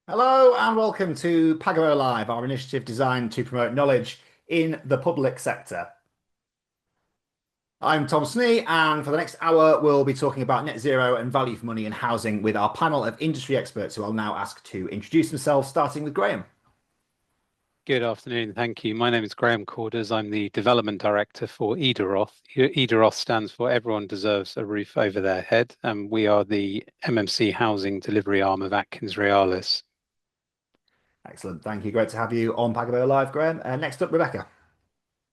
Hello and welcome to Pagabo Live, our initiative designed to promote knowledge in the public sector. I'm Tom Snee, and for the next hour, we'll be talking about net zero and value for money in housing with our panel of industry experts who I'll now ask to introduce themselves, starting with Graham. Good afternoon. Thank you. My name is Graham Corders. I'm the Development Director for EDAROTH. EDAROTH stands for Everyone Deserves a Roof Over Their Head, and we are the MMC housing delivery arm of Atkins Realis. Excellent. Thank you. Great to have you on Pagabo Live, Graham. Next up, Rebecca.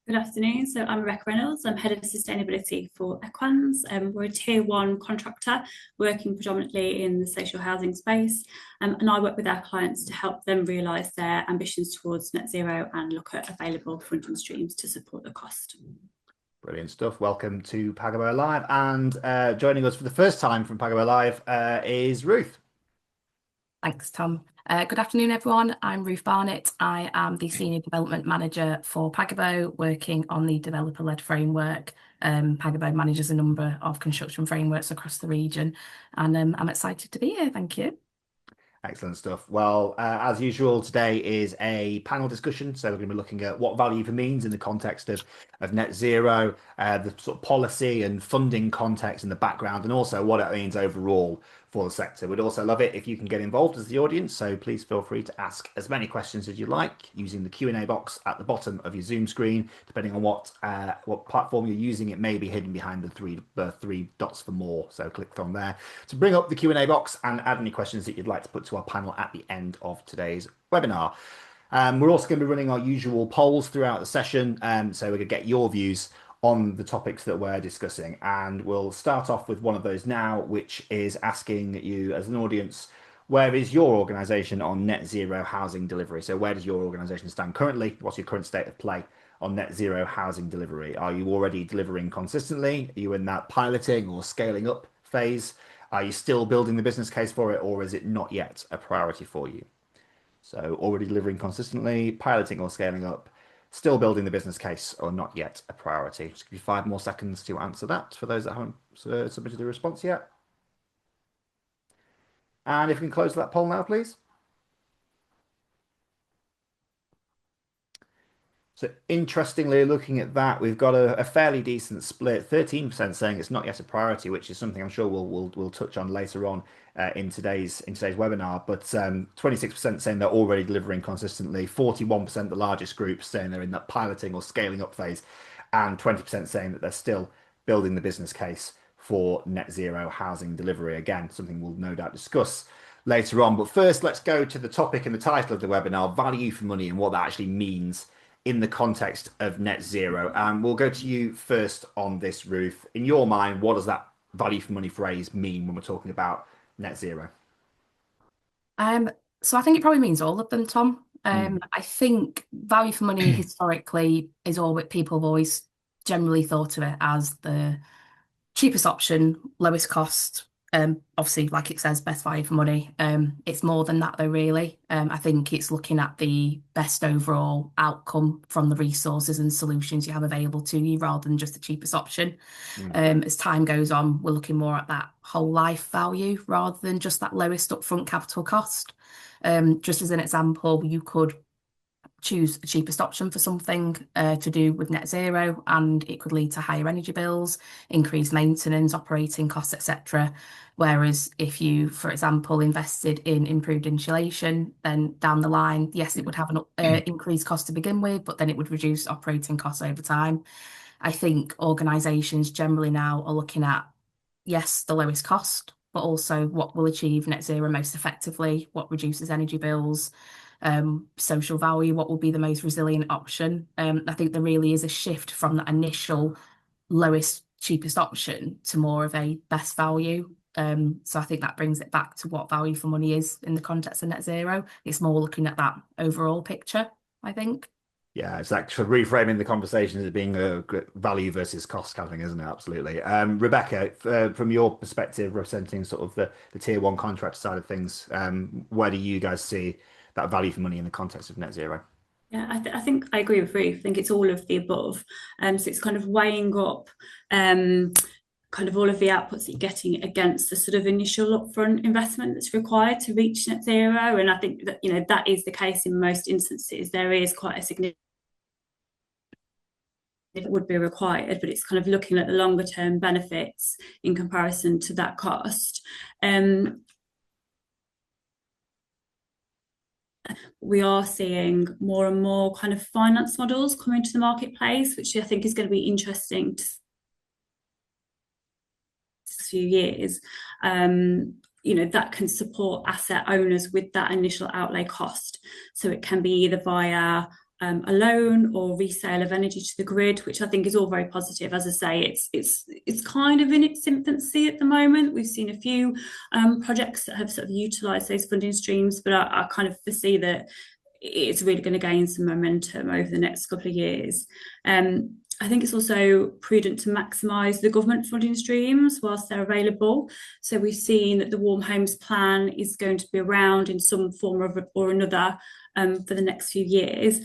Good afternoon. So I'm Rebecca Reynolds. I'm Head of Sustainability for Equans. We're a Tier 1 contractor working predominantly in the social housing space. And I work with our clients to help them realise their ambitions towards net zero and look at available funding streams to support the cost. Brilliant stuff. Welcome to Pagabo Live. And joining us for the first time from Pagabo Live is Ruth. Thanks, Tom. Good afternoon, everyone. I'm Ruth Barnett. I am the Senior Development Manager for Pagabo, working on the developer-led framework. Pagabo manages a number of construction frameworks across the region, and I'm excited to be here. Thank you. Excellent stuff. Well, as usual, today is a panel discussion. So we're going to be looking at what value for means in the context of net zero, the sort of policy and funding context in the background, and also what it means overall for the sector. We'd also love it if you can get involved as the audience. So please feel free to ask as many questions as you like using the Q&A box at the bottom of your Zoom screen. Depending on what platform you're using, it may be hidden behind the three dots for more. So click from there to bring up the Q&A box and add any questions that you'd like to put to our panel at the end of today's webinar. We're also going to be running our usual polls throughout the session, so we're going to get your views on the topics that we're discussing. And we'll start off with one of those now, which is asking you as an audience, where is your organisation on net zero housing delivery? So where does your organisation stand currently? What's your current state of play on net zero housing delivery? Are you already delivering consistently? Are you in that piloting or scaling up phase? Are you still building the business case for it, or is it not yet a priority for you? So already delivering consistently, piloting or scaling up, still building the business case, or not yet a priority. Just give you 5 more seconds to answer that for those that haven't submitted a response yet. And if we can close that poll now, please. So interestingly, looking at that, we've got a fairly decent split. 13% saying it's not yet a priority, which is something I'm sure we'll touch on later on in today's webinar. But 26% saying they're already delivering consistently, 41% the largest group saying they're in that piloting or scaling up phase, and 20% saying that they're still building the business case for net zero housing delivery. Again, something we'll no doubt discuss later on. But first, let's go to the topic and the title of the webinar: value for money, and what that actually means in the context of net zero. We'll go to you first on this, Ruth. In your mind, what does that value for money phrase mean when we're talking about net zero? So I think it probably means all of them, Tom. I think value for money historically is all what people have always generally thought of it as the cheapest option, lowest cost. Obviously, like it says, best value for money. It's more than that, though, really. I think it's looking at the best overall outcome from the resources and solutions you have available to you rather than just the cheapest option. As time goes on, we're looking more at that whole life value rather than just that lowest upfront capital cost. Just as an example, you could choose the cheapest option for something to do with net zero, and it could lead to higher energy bills, increased maintenance, operating costs, etc. Whereas if you, for example, invested in improved insulation, then down the line, yes, it would have an increased cost to begin with, but then it would reduce operating costs over time. I think organisations generally now are looking at, yes, the lowest cost, but also what will achieve net zero most effectively, what reduces energy bills, social value, what will be the most resilient option. I think there really is a shift from that initial lowest, cheapest option to more of a best value. So I think that brings it back to what value for money is in the context of net zero. It's more looking at that overall picture, I think. Yeah, it's like reframing the conversation as being a value versus cost kind of thing, isn't it? Absolutely. Rebecca, from your perspective, representing sort of the tier 1 contract side of things, where do you guys see that value for money in the context of net zero? Yeah, I think I agree with Ruth. I think it's all of the above. So it's kind of weighing up kind of all of the outputs that you're getting against the sort of initial upfront investment that's required to reach net zero. And I think that, you know, that is the case in most instances. There is quite a significant it would be required, but it's kind of looking at the longer term benefits in comparison to that cost. We are seeing more and more kind of finance models coming to the marketplace, which I think is going to be interesting to few years. You know, that can support asset owners with that initial outlay cost. So it can be either via a loan or resale of energy to the grid, which I think is all very positive. As I say, it's kind of in its infancy at the moment. We've seen a few projects that have sort of utilised those funding streams, but I kind of foresee that it's really going to gain some momentum over the next couple of years. I think it's also prudent to maximise the government funding streams whilst they're available. So we've seen that the Warm Homes Plan is going to be around in some form or another for the next few years.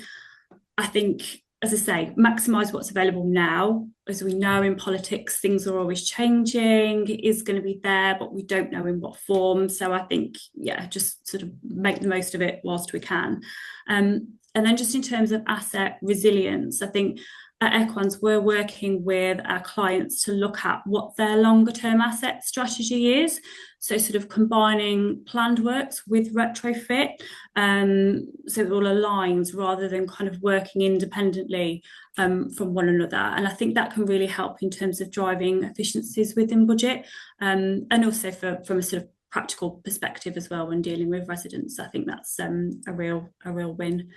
I think, as I say, maximise what's available now. As we know in politics, things are always changing. It is going to be there, but we don't know in what form. So I think, yeah, just sort of make the most of it whilst we can. And then just in terms of asset resilience, I think at Equans, we're working with our clients to look at what their longer term asset strategy is. So sort of combining planned works with retrofit. So it all aligns rather than kind of working independently from one another. And I think that can really help in terms of driving efficiencies within budget, and also from a sort of practical perspective as well when dealing with residents. I think that's a real win.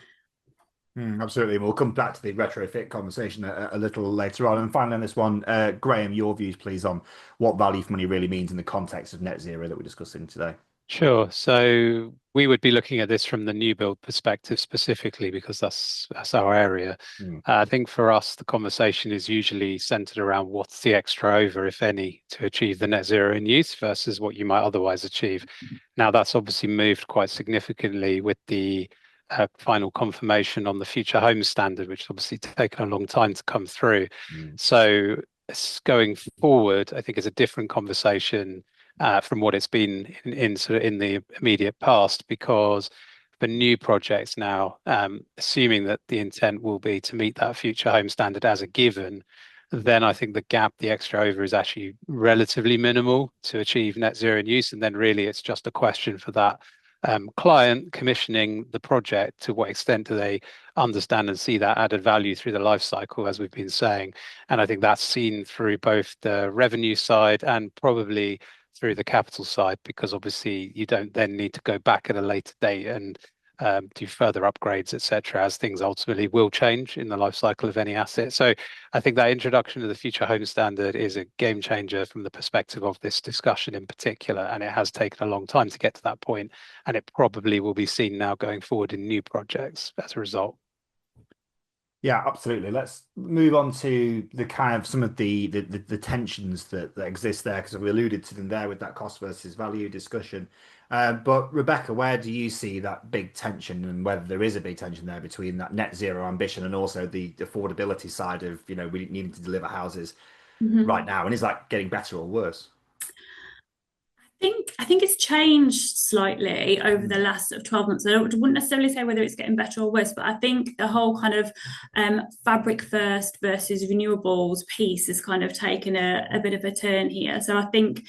Absolutely. We'll come back to the retrofit conversation a little later on. And finally on this one, Graham, your views, please, on what value for money really means in the context of net zero that we're discussing today. Sure. So we would be looking at this from the new build perspective specifically, because that's our area. I think for us, the conversation is usually centered around what's the extra over, if any, to achieve the net zero in use versus what you might otherwise achieve. Now, that's obviously moved quite significantly with the final confirmation on the Future Homes Standard, which obviously taken a long time to come through. So going forward, I think it's a different conversation from what it's been in sort of in the immediate past, because for new projects now, assuming that the intent will be to meet that Future Home Standard as a given, then I think the gap, the extra over, is actually relatively minimal to achieve net zero in use. And then really it's just a question for that client commissioning the project, to what extent do they understand and see that added value through the life cycle, as we've been saying. And I think that's seen through both the revenue side and probably through the capital side, because obviously you don't then need to go back at a later date and do further upgrades, etc., as things ultimately will change in the life cycle of any asset. So I think that introduction of the Future Home Standard is a game changer from the perspective of this discussion in particular, and it has taken a long time to get to that point, and it probably will be seen now going forward in new projects as a result. Yeah, absolutely. Let's move on to the kind of some of the tensions that exist there, because we alluded to them there with that cost versus value discussion. But Rebecca, where do you see that big tension, and whether there is a big tension there between that net zero ambition and also the affordability side of, you know, we needing to deliver houses right now? And is that getting better or worse? I think it's changed slightly over the last sort of 12 months. I wouldn't necessarily say whether it's getting better or worse, but I think the whole kind of fabric first versus renewables piece has kind of taken a bit of a turn here. So I think,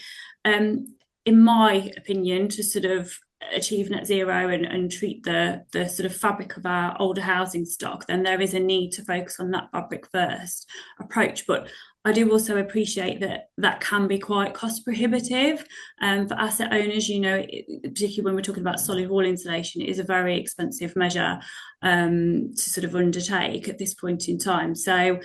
in my opinion, to sort of achieve net zero and treat the sort of fabric of our older housing stock, then there is a need to focus on that fabric first approach. But I do also appreciate that can be quite cost prohibitive for asset owners. You know, particularly when we're talking about solid wall insulation, it is a very expensive measure to sort of undertake at this point in time. So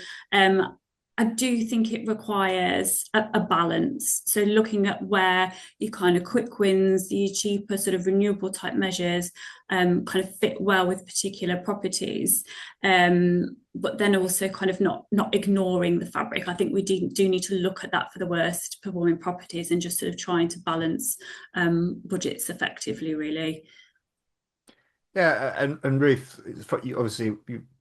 I do think it requires a balance. So looking at where your kind of quick wins, the cheaper sort of renewable type measures kind of fit well with particular properties, but then also kind of not ignoring the fabric. I think we do need to look at that for the worst performing properties and just sort of trying to balance budgets effectively, really. Yeah, and Ruth, obviously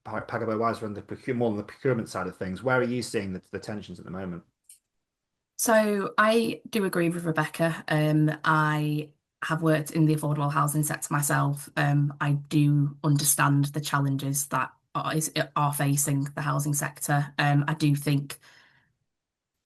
Pagabo wise, run more on the procurement side of things. Where are you seeing the tensions at the moment? So I do agree with Rebecca. I have worked in the affordable housing sector myself. I do understand the challenges that are facing the housing sector. I do think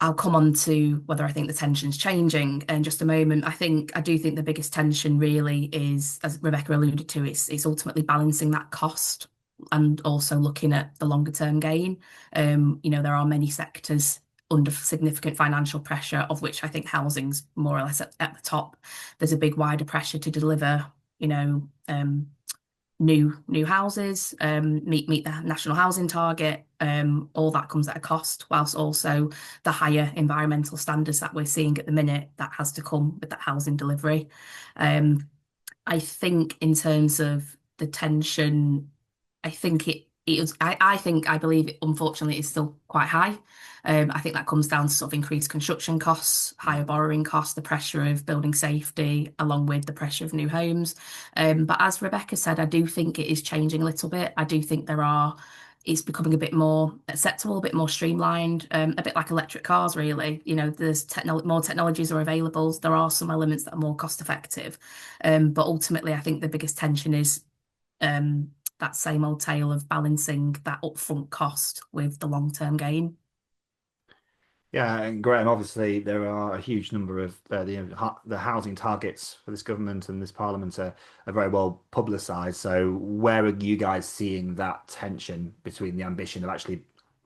I'll come on to whether I think the tension's changing in just a moment. I do think the biggest tension really is, as Rebecca alluded to, it's ultimately balancing that cost and also looking at the longer term gain. There are many sectors under significant financial pressure, of which I think housing's more or less at the top. There's a big wider pressure to deliver, new houses, meet the national housing target. All that comes at a cost, whilst also the higher environmental standards that we're seeing at the minute, that has to come with that housing delivery. I think in terms of the tension, I think I believe it, unfortunately, is still quite high. I think that comes down to sort of increased construction costs, higher borrowing costs, the pressure of building safety, along with the pressure of new homes. But as Rebecca said, I do think it is changing a little bit. I do think it's becoming a bit more acceptable, a bit more streamlined, a bit like electric cars, really. There's more technologies are available. There are some elements that are more cost effective. But ultimately, I think the biggest tension is that same old tale of balancing that upfront cost with the long-term gain. Yeah, and Graham, obviously there are a huge number of the housing targets for this government and this parliament are very well publicised. So where are you guys seeing that tension between the ambition of actually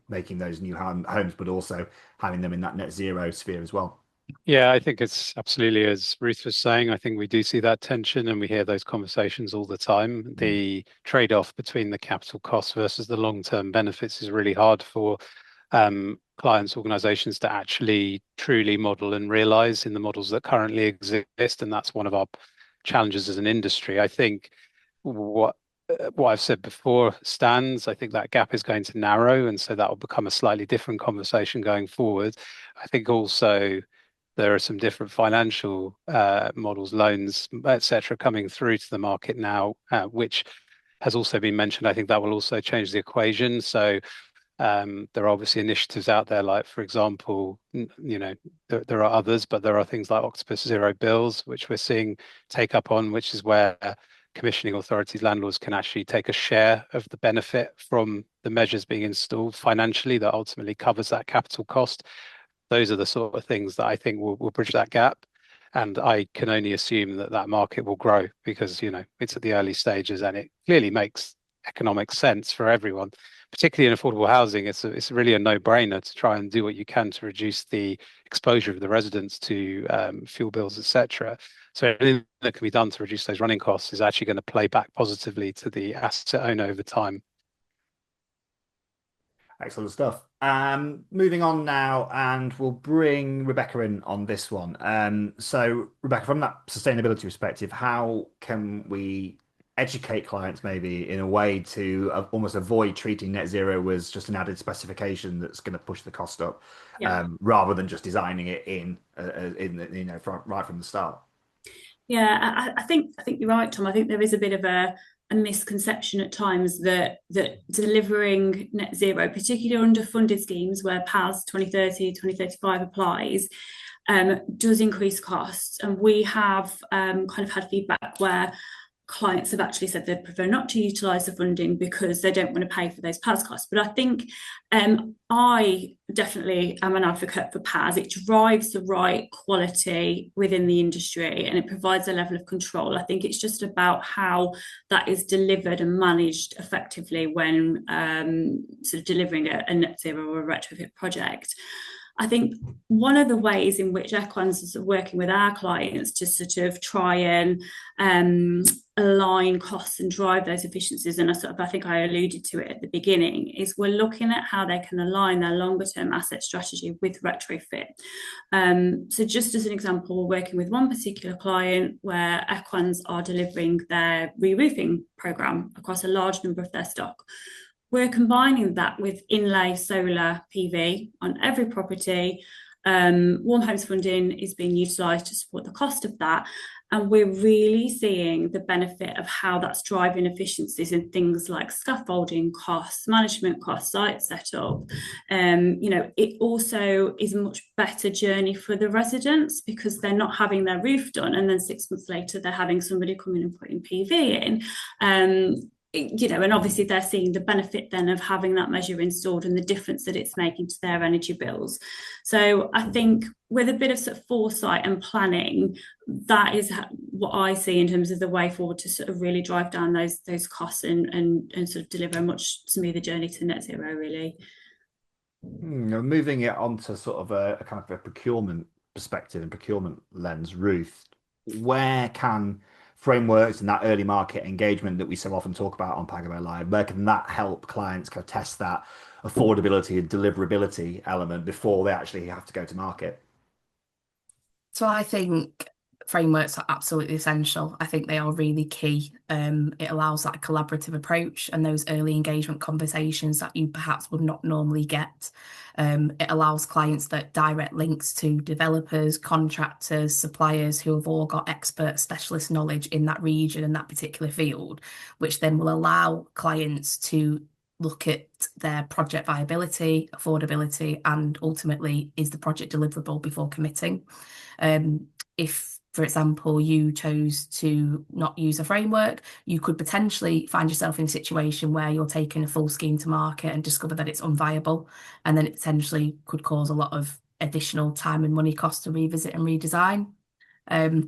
making those new homes, but also having them in that net zero sphere as well? Yeah, I think it's absolutely as Ruth was saying. I think we do see that tension and we hear those conversations all the time. The trade-off between the capital costs versus the long-term benefits is really hard for clients, organizations to actually truly model and realize in the models that currently exist. And that's one of our challenges as an industry. I think what I've said before stands. I think that gap is going to narrow, and so that will become a slightly different conversation going forward. I think also there are some different financial models, loans, etc., coming through to the market now, which has also been mentioned. I think that will also change the equation. So there are obviously initiatives out there, like, for example, there are others, but there are things like Octopus Zero Bills, which we're seeing take up on, which is where commissioning authorities, landlords can actually take a share of the benefit from the measures being installed financially that ultimately covers that capital cost. Those are the sort of things that I think will bridge that gap. And I can only assume that market will grow because, it's at the early stages and it clearly makes economic sense for everyone, particularly in affordable housing. It's really a no-brainer to try and do what you can to reduce the exposure of the residents to fuel bills, etc. So anything that can be done to reduce those running costs is actually going to play back positively to the asset owner over time. Excellent stuff. Moving on now, and we'll bring Rebecca in on this one. So Rebecca, from that sustainability perspective, how can we educate clients maybe in a way to almost avoid treating net zero as just an added specification that's going to push the cost up, rather than just designing it in right from the start? Yeah, I think you're right, Tom. I think there is a bit of a misconception at times that delivering net zero, particularly under funded schemes where PAS 2030, 2035 applies, does increase costs. And we have kind of had feedback where clients have actually said they'd prefer not to utilise the funding because they don't want to pay for those PAS costs. But I think I definitely am an advocate for PAS. It drives the right quality within the industry and it provides a level of control. I think it's just about how that is delivered and managed effectively when sort of delivering a net zero or a retrofit project. I think one of the ways in which Equans is working with our clients to sort of try and align costs and drive those efficiencies, and I think I alluded to it at the beginning, is we're looking at how they can align their longer term asset strategy with retrofit. So just as an example, we're working with one particular client where Equans are delivering their re-roofing programme across a large number of their stock. We're combining that with inlay solar PV on every property. Warm Homes funding is being utilised to support the cost of that. And we're really seeing the benefit of how that's driving efficiencies in things like scaffolding costs, management costs, site setup. It also is a much better journey for the residents because they're not having their roof done and then 6 months later they're having somebody come in and putting PV in. And obviously they're seeing the benefit then of having that measure installed and the difference that it's making to their energy bills. So I think with a bit of sort of foresight and planning, that is what I see in terms of the way forward to sort of really drive down those costs and sort of deliver a much smoother journey to net zero, really. Moving it on to sort of a kind of a procurement perspective and procurement lens, Ruth, where can frameworks and that early market engagement that we so often talk about on Pagabo Live, where can that help clients kind of test that affordability and deliverability element before they actually have to go to market? So I think frameworks are absolutely essential. I think they are really key. It allows that collaborative approach and those early engagement conversations that you perhaps would not normally get. It allows clients that direct links to developers, contractors, suppliers who have all got expert specialist knowledge in that region and that particular field, which then will allow clients to look at their project viability, affordability, and ultimately, is the project deliverable before committing. If, for example, you chose to not use a framework, you could potentially find yourself in a situation where you're taking a full scheme to market and discover that it's unviable, and then it potentially could cause a lot of additional time and money costs to revisit and redesign. I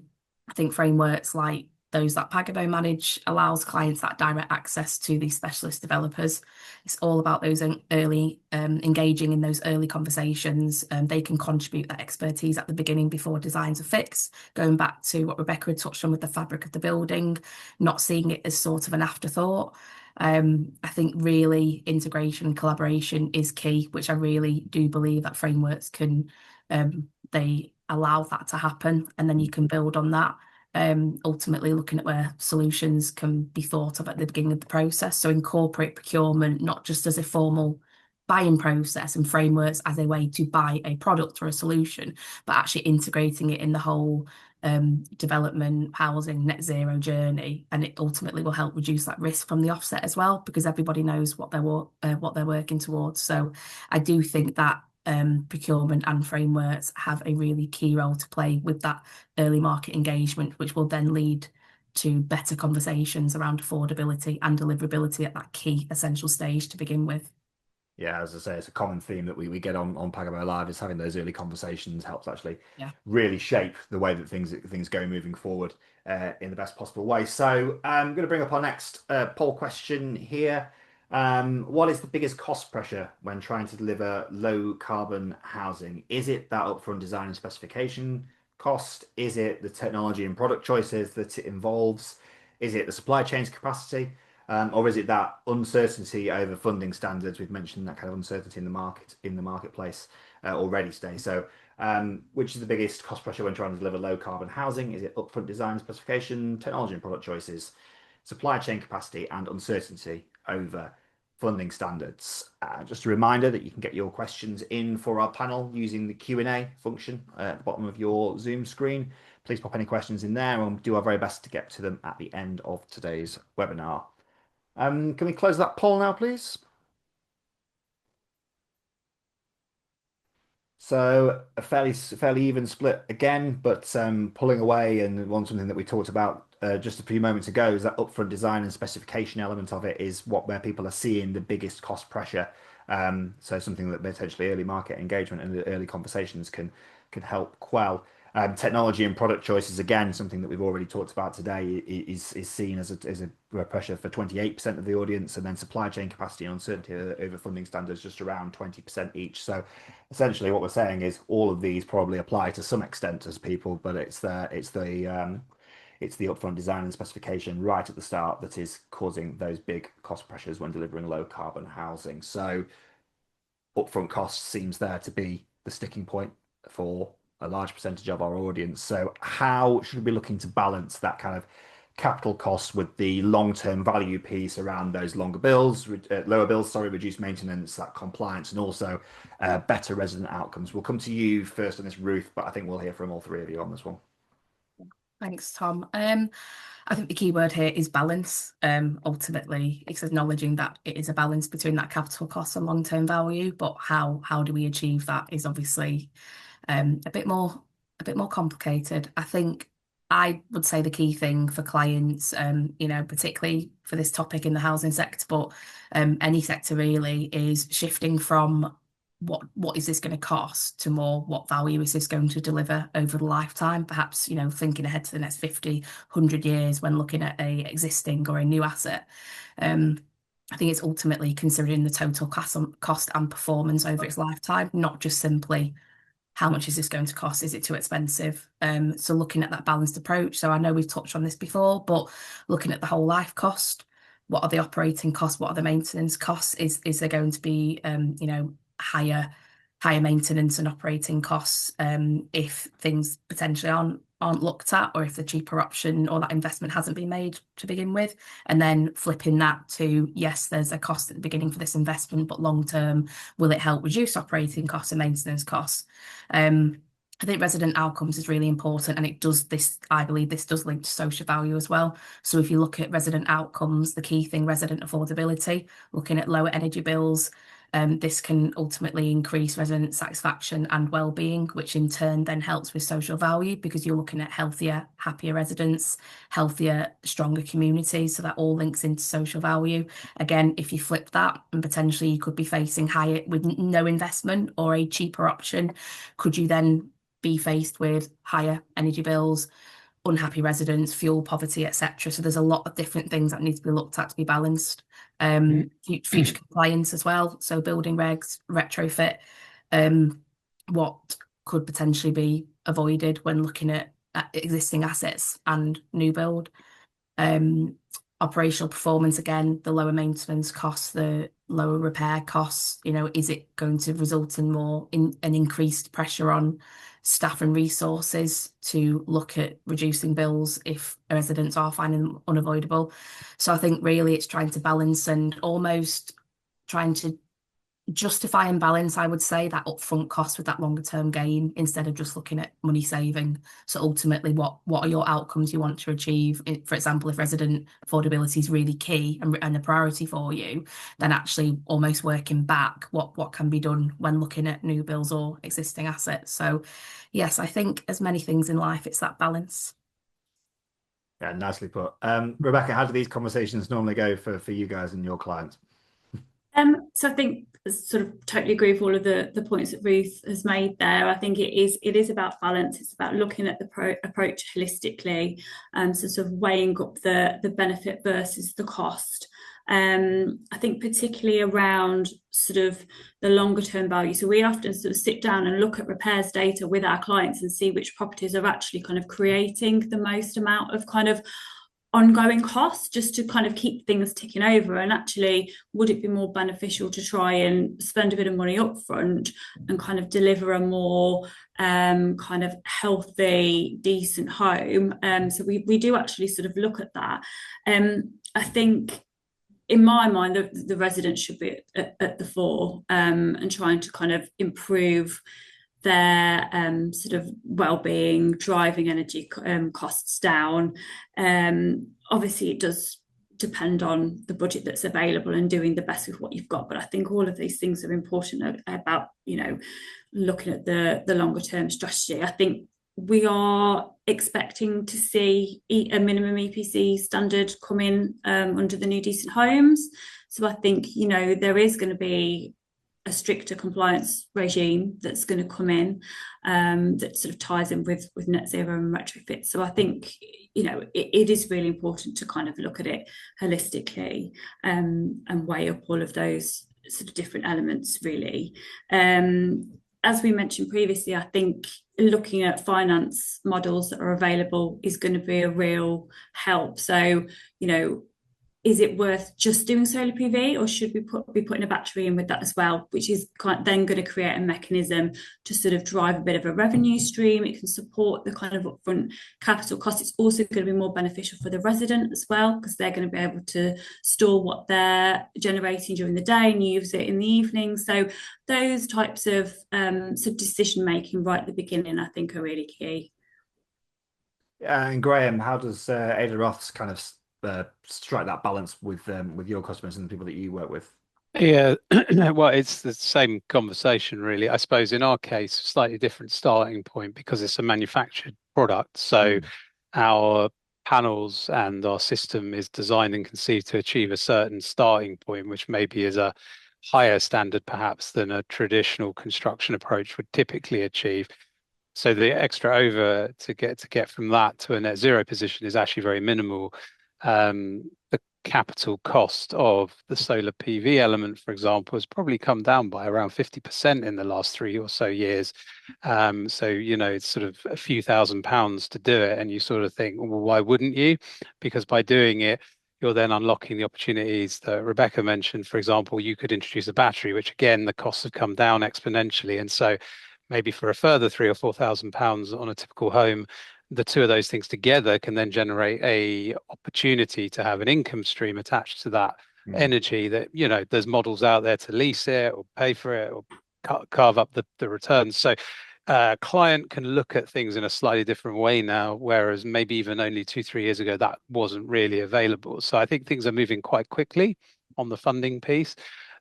think frameworks like those that Pagabo manage allows clients that direct access to these specialist developers. It's all about those early engaging in those early conversations. They can contribute that expertise at the beginning before designs are fixed, going back to what Rebecca had touched on with the fabric of the building, not seeing it as sort of an afterthought. I think really integration and collaboration is key, which I really do believe that frameworks can, they allow that to happen, and then you can build on that. Ultimately looking at where solutions can be thought of at the beginning of the process. So incorporate procurement, not just as a formal buying process and frameworks as a way to buy a product or a solution, but actually integrating it in the whole development, housing, net zero journey. And it ultimately will help reduce that risk from the offset as well, because everybody knows what they're working towards. So I do think that procurement and frameworks have a really key role to play with that early market engagement, which will then lead to better conversations around affordability and deliverability at that key essential stage to begin with. Yeah, as I say, it's a common theme that we get on Pagabo Live, is having those early conversations helps actually really shape the way that things go moving forward in the best possible way. So I'm going to bring up our next poll question here. What is the biggest cost pressure when trying to deliver low carbon housing? Is it that upfront design and specification cost? Is it the technology and product choices that it involves? Is it the supply chain's capacity? Or is it that uncertainty over funding standards? We've mentioned that kind of uncertainty in the marketplace already today. So which is the biggest cost pressure when trying to deliver low carbon housing? Is it upfront design specification, technology and product choices, supply chain capacity, and uncertainty over funding standards? Just a reminder that you can get your questions in for our panel using the Q&A function at the bottom of your Zoom screen. Please pop any questions in there and we'll do our very best to get to them at the end of today's webinar. Can we close that poll now, please? So a fairly even split again, but pulling away, and something that we talked about just a few moments ago is that upfront design and specification element of it is where people are seeing the biggest cost pressure. So something that potentially early market engagement and the early conversations can help quell. Technology and product choices, again, something that we've already talked about today, is seen as a pressure for 28% of the audience, and then supply chain capacity and uncertainty over funding standards just around 20% each. So essentially what we're saying is all of these probably apply to some extent as people, but it's the upfront design and specification right at the start that is causing those big cost pressures when delivering low carbon housing. So upfront costs seems there to be the sticking point for a large percentage of our audience. So how should we be looking to balance that kind of capital costs with the long-term value piece around those lower bills, reduced maintenance, that compliance, and also better resident outcomes? We'll come to you first on this, Ruth, but I think we'll hear from all three of you on this one. Thanks, Tom. I think the key word here is balance. Ultimately, it's acknowledging that it is a balance between that capital cost and long-term value, but how do we achieve that is obviously a bit more complicated. I think I would say the key thing for clients, particularly for this topic in the housing sector, but any sector really, is shifting from what is this going to cost to more what value is this going to deliver over the lifetime, perhaps thinking ahead to the next 50, 100 years when looking at a existing or a new asset. I think it's ultimately considering the total cost and performance over its lifetime, not just simply how much is this going to cost? Is it too expensive? So looking at that balanced approach. So I know we've touched on this before, but looking at the whole life cost, what are the operating costs? What are the maintenance costs? Is there going to be higher maintenance and operating costs if things potentially aren't looked at, or if the cheaper option or that investment hasn't been made to begin with? And then flipping that to, yes, there's a cost at the beginning for this investment, but long term, will it help reduce operating costs and maintenance costs? I think resident outcomes is really important, and I believe this does link to social value as well. So if you look at resident outcomes, the key thing, resident affordability, looking at lower energy bills, this can ultimately increase resident satisfaction and well-being, which in turn then helps with social value, because you're looking at healthier, happier residents, healthier, stronger communities. So that all links into social value. Again, if you flip that, and potentially you could be facing higher with no investment or a cheaper option, could you then be faced with higher energy bills, unhappy residents, fuel poverty, etc. So there's a lot of different things that need to be looked at to be balanced. Future compliance as well. So building regs, retrofit, what could potentially be avoided when looking at existing assets and new build. Operational performance, again, the lower maintenance costs, the lower repair costs, is it going to result in an increased pressure on staff and resources to look at reducing bills if residents are finding them unavoidable? So I think really it's trying to balance and almost trying to justify and balance, I would say, that upfront cost with that longer term gain, instead of just looking at money saving. So ultimately, what are your outcomes you want to achieve? For example, if resident affordability is really key and a priority for you, then actually almost working back what can be done when looking at new builds or existing assets. So yes, I think as many things in life, it's that balance. Yeah, nicely put. Rebecca, how do these conversations normally go for you guys and your clients? So I think sort of totally agree with all of the points that Ruth has made there. I think it is about balance. It's about looking at the approach holistically, so sort of weighing up the benefit versus the cost. I think particularly around sort of the longer term value. So we often sort of sit down and look at repairs data with our clients and see which properties are actually kind of creating the most amount of kind of ongoing costs, just to kind of keep things ticking over. And actually, would it be more beneficial to try and spend a bit of money up front and kind of deliver a more kind of healthy, decent home? So we do actually sort of look at that. I think in my mind, the residents should be at the fore, and trying to kind of improve their sort of well-being, driving energy costs down. Obviously, it does depend on the budget that's available and doing the best with what you've got. But I think all of these things are important about, looking at the longer term strategy. I think we are expecting to see a minimum EPC standard come in under the new Decent Homes. So I think, there is going to be a stricter compliance regime that's going to come in, that sort of ties in with net zero and retrofit. So I think, it is really important to kind of look at it holistically, and weigh up all of those sort of different elements, really. As we mentioned previously, I think looking at finance models that are available is going to be a real help. So, is it worth just doing solar PV, or should we be putting a battery in with that as well, which is then going to create a mechanism to sort of drive a bit of a revenue stream? It can support the kind of upfront capital cost. It's also going to be more beneficial for the resident as well, because they're going to be able to store what they're generating during the day and use it in the evening. So those types of sort of decision making right at the beginning, I think, are really key. And Graham, how does EDAROTH kind of strike that balance with your customers and the people that you work with? Yeah, well, it's the same conversation, really. I suppose in our case, slightly different starting point because it's a manufactured product. So our panels and our system is designed and conceived to achieve a certain starting point, which maybe is a higher standard perhaps than a traditional construction approach would typically achieve. So the extra over to get from that to a net zero position is actually very minimal. The capital cost of the solar PV element, for example, has probably come down by around 50% in the last 3 or so years. So, it's sort of a few £1,000s to do it. And you sort of think, well, why wouldn't you? Because by doing it, you're then unlocking the opportunities that Rebecca mentioned. For example, you could introduce a battery, which again, the costs have come down exponentially. And so maybe for a further £3,000 or £4,000 on a typical home, the two of those things together can then generate a opportunity to have an income stream attached to that energy that, there's models out there to lease it or pay for it or carve up the returns. So client can look at things in a slightly different way now, whereas maybe even only 2-3 years ago, that wasn't really available. So I think things are moving quite quickly on the funding piece.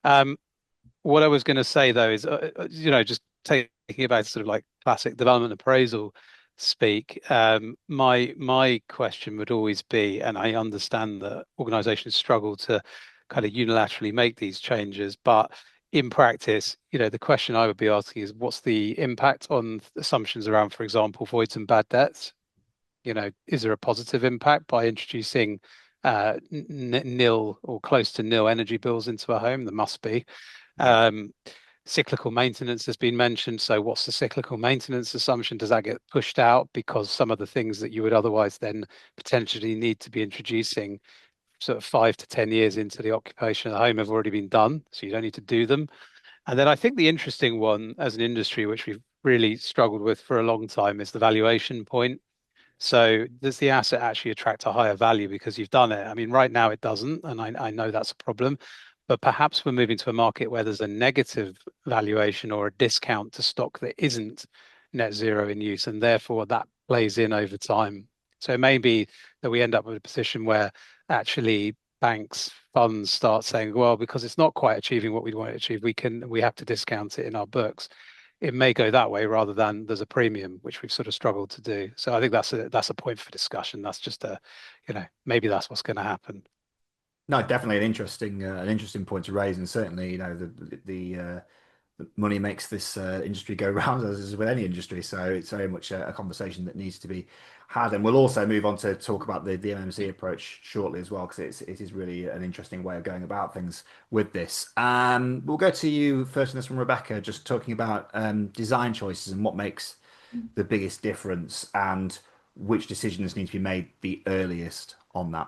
What I was going to say, though, is, just taking about sort of like classic development appraisal speak, my question would always be, and I understand that organizations struggle to kind of unilaterally make these changes, but in practice, the question I would be asking is, what's the impact on assumptions around, for example, voids and bad debts? Is there a positive impact by introducing nil or close to nil energy bills into a home? There must be. Cyclical maintenance has been mentioned. So what's the cyclical maintenance assumption? Does that get pushed out because some of the things that you would otherwise then potentially need to be introducing sort of 5 to 10 years into the occupation of the home have already been done, so you don't need to do them? And then I think the interesting one as an industry, which we've really struggled with for a long time, is the valuation point. So does the asset actually attract a higher value because you've done it? I mean, right now it doesn't, and I know that's a problem. But perhaps we're moving to a market where there's a negative valuation or a discount to stock that isn't net zero in use, and therefore that plays in over time. So it may be that we end up with a position where actually banks, funds start saying, well, because it's not quite achieving what we want to achieve, we have to discount it in our books. It may go that way rather than there's a premium, which we've sort of struggled to do. So I think that's a point for discussion. That's just maybe that's what's going to happen. No, definitely an interesting point to raise, and certainly, the money makes this industry go round, as is with any industry. So it's very much a conversation that needs to be had, and we'll also move on to talk about the MMC approach shortly as well, because it is really an interesting way of going about things with this. We'll go to you first on this one, Rebecca, just talking about design choices and what makes the biggest difference and which decisions need to be made the earliest on that.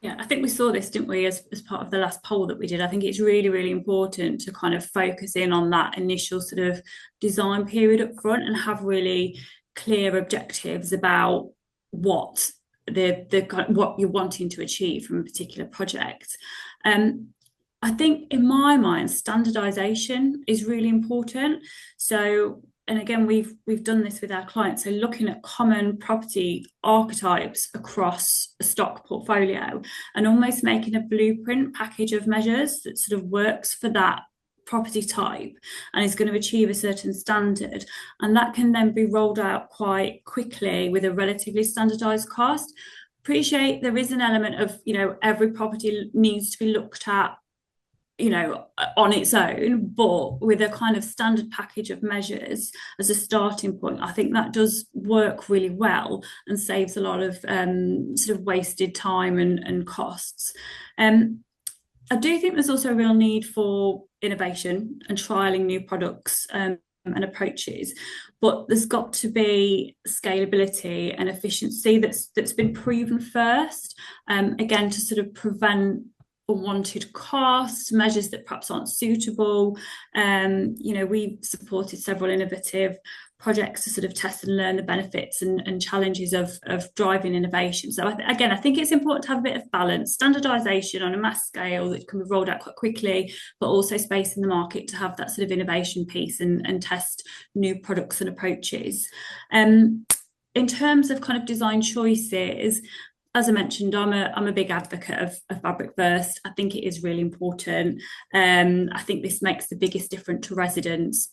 Yeah, I think we saw this, didn't we, as part of the last poll that we did. I think it's really, really important to kind of focus in on that initial sort of design period up front and have really clear objectives about what what you're wanting to achieve from a particular project. I think in my mind, standardization is really important. So, and again, we've done this with our clients. So looking at common property archetypes across a stock portfolio and almost making a blueprint package of measures that sort of works for that property type and is going to achieve a certain standard. And that can then be rolled out quite quickly with a relatively standardized cost. Appreciate there is an element of, every property needs to be looked at on its own, but with a kind of standard package of measures as a starting point, I think that does work really well and saves a lot of sort of wasted time and costs. I do think there's also a real need for innovation and trialing new products and approaches, but there's got to be scalability and efficiency that's been proven first, again, to sort of prevent unwanted costs, measures that perhaps aren't suitable. We've supported several innovative projects to sort of test and learn the benefits and challenges of driving innovation. So I think it's important to have a bit of balance, standardization on a mass scale that can be rolled out quite quickly, but also space in the market to have that sort of innovation piece and test new products and approaches. in terms of kind of design choices, as I mentioned, I'm a big advocate of fabric first. I think it is really important. I think this makes the biggest difference to residents.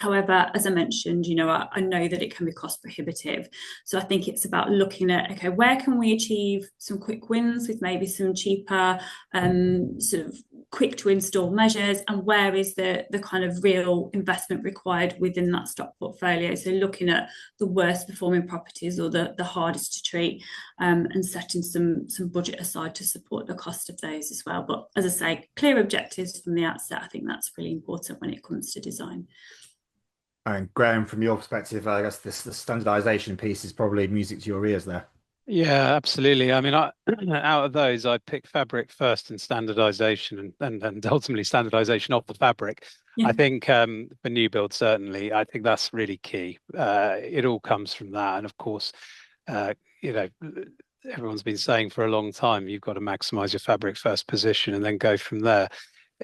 However, as I mentioned, I know that it can be cost prohibitive. So I think it's about looking at, okay, where can we achieve some quick wins with maybe some cheaper, sort of quick to install measures, and where is the kind of real investment required within that stock portfolio. So looking at the worst performing properties or the hardest to treat, and setting some budget aside to support the cost of those as well. But as I say, clear objectives from the outset, I think that's really important when it comes to design. And Graham, from your perspective, I guess the standardization piece is probably music to your ears there. Yeah, absolutely. I mean, out of those, I'd pick fabric first and standardization, and ultimately standardization of the fabric. Yeah. I think for new build, certainly, I think that's really key. It all comes from that. And of course, everyone's been saying for a long time, you've got to maximize your fabric first position and then go from there.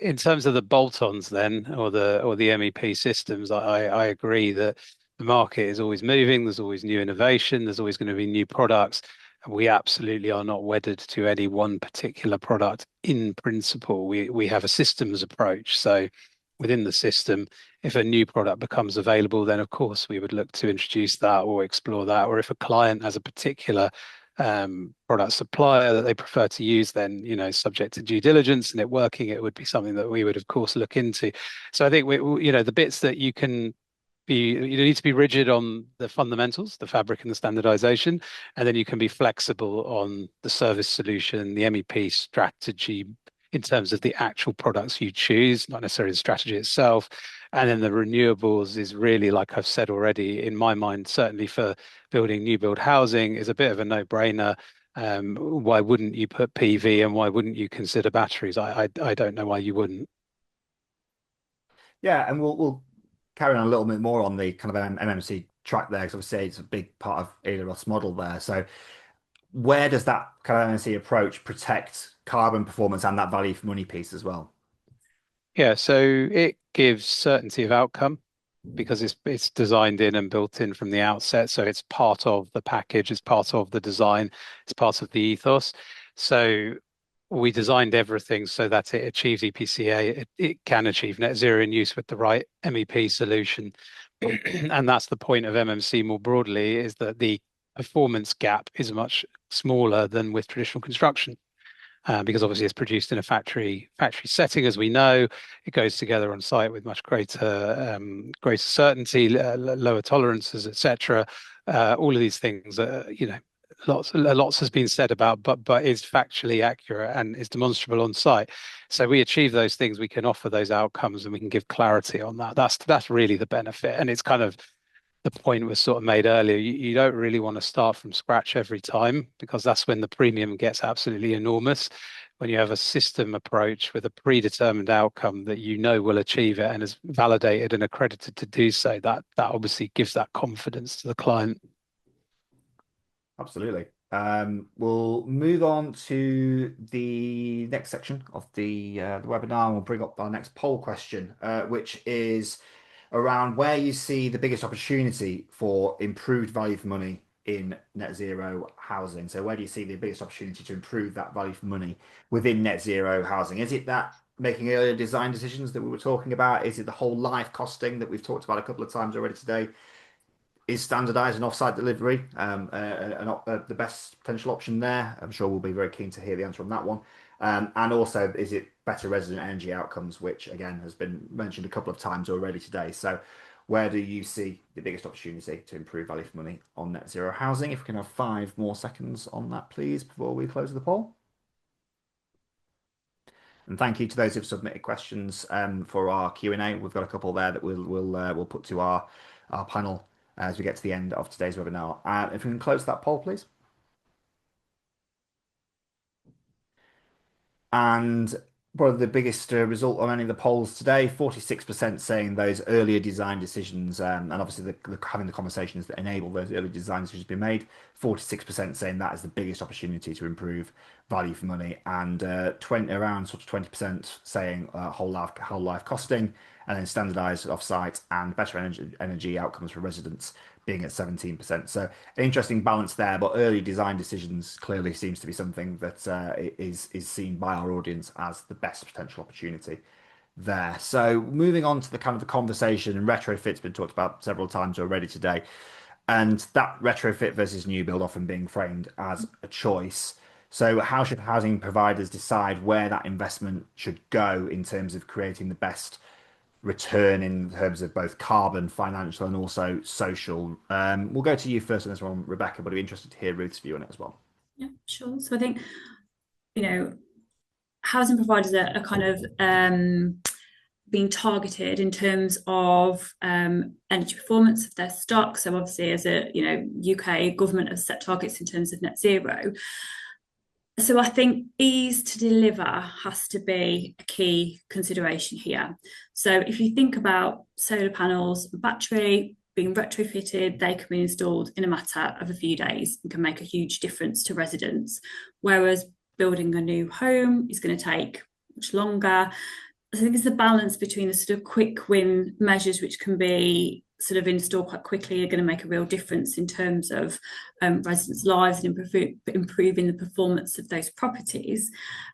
In terms of the bolt-ons then, or the MEP systems, I agree that the market is always moving. There's always new innovation. There's always going to be new products. And we absolutely are not wedded to any one particular product in principle. We have a systems approach. So within the system, if a new product becomes available, then of course we would look to introduce that or explore that. Or if a client has a particular product supplier that they prefer to use, then subject to due diligence and it working, it would be something that we would of course look into. So I think the bits that you need to be rigid on the fundamentals, the fabric and the standardization, and then you can be flexible on the service solution, the MEP strategy in terms of the actual products you choose, not necessarily the strategy itself. And then the renewables is really, like I've said already, in my mind, certainly for building new build housing, is a bit of a no-brainer. Why wouldn't you put PV and why wouldn't you consider batteries? I don't know why you wouldn't. Yeah, and we'll carry on a little bit more on the kind of MMC track there, because obviously it's a big part of EDAROTH's model there. So where does that kind of MMC approach protect carbon performance and that value for money piece as well? Yeah, so it gives certainty of outcome because it's designed in and built in from the outset. So it's part of the package, it's part of the design, it's part of the ethos. So we designed everything so that it achieves EPCA, it can achieve net zero in use with the right MEP solution. And that's the point of MMC more broadly, is that the performance gap is much smaller than with traditional construction. Because obviously it's produced in a factory setting, as we know. It goes together on site with much greater certainty, lower tolerances, etc. All of these things, lots has been said about, but is factually accurate and is demonstrable on site. So we achieve those things, we can offer those outcomes, and we can give clarity on that. That's really the benefit, and it's kind of the point was sort of made earlier. You don't really want to start from scratch every time, because that's when the premium gets absolutely enormous. When you have a system approach with a predetermined outcome that will achieve it and is validated and accredited to do so, that obviously gives that confidence to the client. Absolutely. We'll move on to the next section of the webinar, and we'll bring up our next poll question, which is around where you see the biggest opportunity for improved value for money in net zero housing. So where do you see the biggest opportunity to improve that value for money within net zero housing? Is it that making earlier design decisions that we were talking about? Is it the whole life costing that we've talked about a couple of times already today? Is standardized and offsite delivery the best potential option there? I'm sure we'll be very keen to hear the answer on that one. And also, is it better resident energy outcomes, which again has been mentioned a couple of times already today. So where do you see the biggest opportunity to improve value for money on net zero housing? If we can have 5 more seconds on that, please, before we close the poll. And thank you to those who've submitted questions for our Q&A. We've got a couple there that we'll put to our panel as we get to the end of today's webinar. If we can close that poll, please. And probably the biggest result on any of the polls today, 46% saying those earlier design decisions, and obviously having the conversations that enable those early design decisions to be made, 46% saying that is the biggest opportunity to improve value for money, and around sort of 20% saying whole life costing, and then standardised off-site and better energy outcomes for residents being at 17%. So an interesting balance there, but early design decisions clearly seems to be something that is seen by our audience as the best potential opportunity there. So moving on to the kind of the conversation, and retrofit's been talked about several times already today, and that retrofit versus new build often being framed as a choice. So how should housing providers decide where that investment should go in terms of creating the best return in terms of both carbon, financial, and also social? We'll go to you first on this one, Rebecca, but I'd be interested to hear Ruth's view on it as well. Yeah, sure. So I think, housing providers are kind of being targeted in terms of energy performance of their stock. So obviously, as a UK government has set targets in terms of net zero. So I think ease to deliver has to be a key consideration here. So if you think about solar panels and battery being retrofitted, they can be installed in a matter of a few days and can make a huge difference to residents. Whereas building a new home is going to take much longer. I think it's the balance between the sort of quick win measures, which can be sort of installed quite quickly, are going to make a real difference in terms of residents' lives and improving the performance of those properties,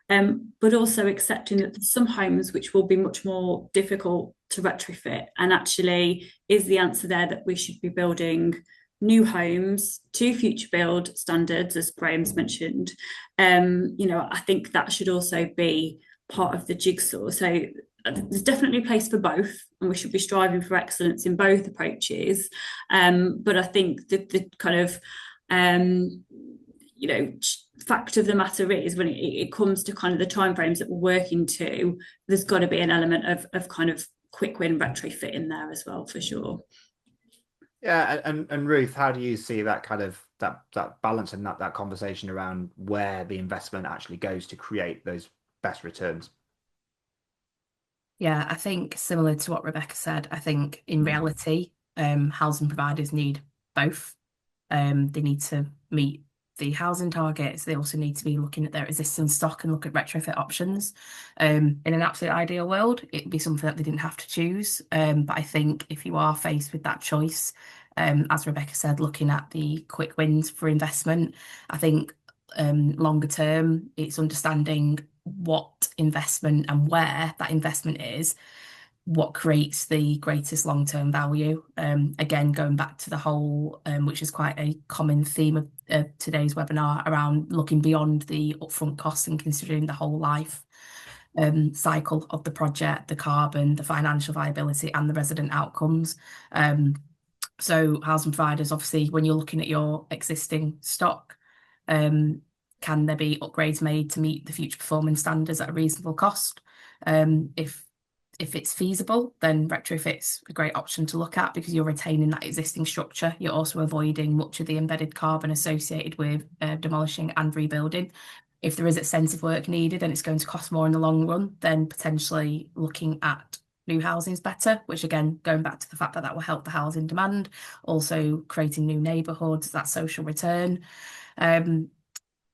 but also accepting that there's some homes which will be much more difficult to retrofit. And actually, is the answer there that we should be building new homes to future build standards, as Graham's mentioned? I think that should also be part of the jigsaw. So there's definitely a place for both, and we should be striving for excellence in both approaches. But I think the kind of fact of the matter is, when it comes to kind of the timeframes that we're working to, there's got to be an element of kind of quick win retrofit in there as well, for sure. Yeah, and Ruth, how do you see that kind of that balance and that conversation around where the investment actually goes to create those best returns? Yeah, I think similar to what Rebecca said, I think in reality, housing providers need both. They need to meet the housing targets. They also need to be looking at their existing stock and look at retrofit options. In an absolute ideal world, it'd be something that they didn't have to choose. But I think if you are faced with that choice, as Rebecca said, looking at the quick wins for investment, I think longer term, it's understanding what investment and where that investment is, what creates the greatest long-term value. Again, going back to the whole, which is quite a common theme of today's webinar, around looking beyond the upfront costs and considering the whole life cycle of the project, the carbon, the financial viability, and the resident outcomes. So housing providers, obviously, when you're looking at your existing stock, can there be upgrades made to meet the future performance standards at a reasonable cost? If it's feasible, then retrofit's a great option to look at, because you're retaining that existing structure. You're also avoiding much of the embedded carbon associated with demolishing and rebuilding. If there is extensive work needed and it's going to cost more in the long run, then potentially looking at new housing is better, which again, going back to the fact that that will help the housing demand, also creating new neighbourhoods, that social return.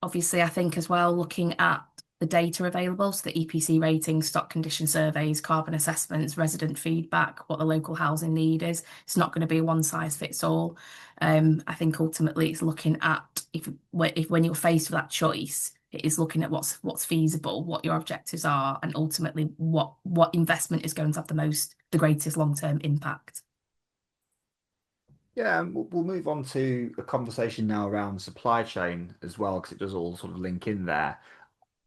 Obviously, I think as well, looking at the data available, so the EPC ratings, stock condition surveys, carbon assessments, resident feedback, what the local housing need is. It's not going to be a one size fits all. I think ultimately it's looking at if when you're faced with that choice, it is looking at what's feasible, what your objectives are, and ultimately what investment is going to have the greatest long-term impact. Yeah, and we'll move on to a conversation now around supply chain as well, because it does all sort of link in there.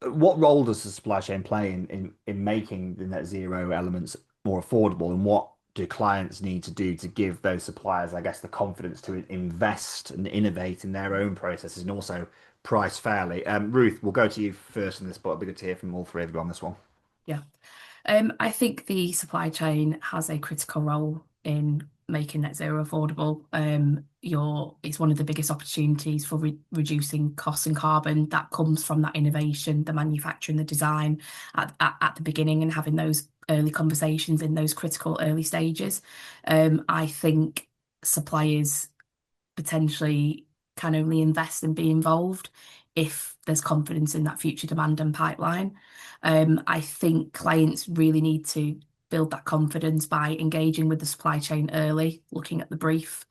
What role does the supply chain play in making the net zero elements more affordable, and what do clients need to do to give those suppliers, I guess, the confidence to invest and innovate in their own processes and also price fairly? Ruth, we'll go to you first on this, but it'll be good to hear from all three of you on this one. Yeah, I think the supply chain has a critical role in making net zero affordable. It's one of the biggest opportunities for reducing costs and carbon that comes from that innovation, the manufacturing, the design at the beginning, and having those early conversations in those critical early stages. I think suppliers potentially can only invest and be involved if there's confidence in that future demand and pipeline. I think clients really need to build that confidence by engaging with the supply chain early, looking at the brief,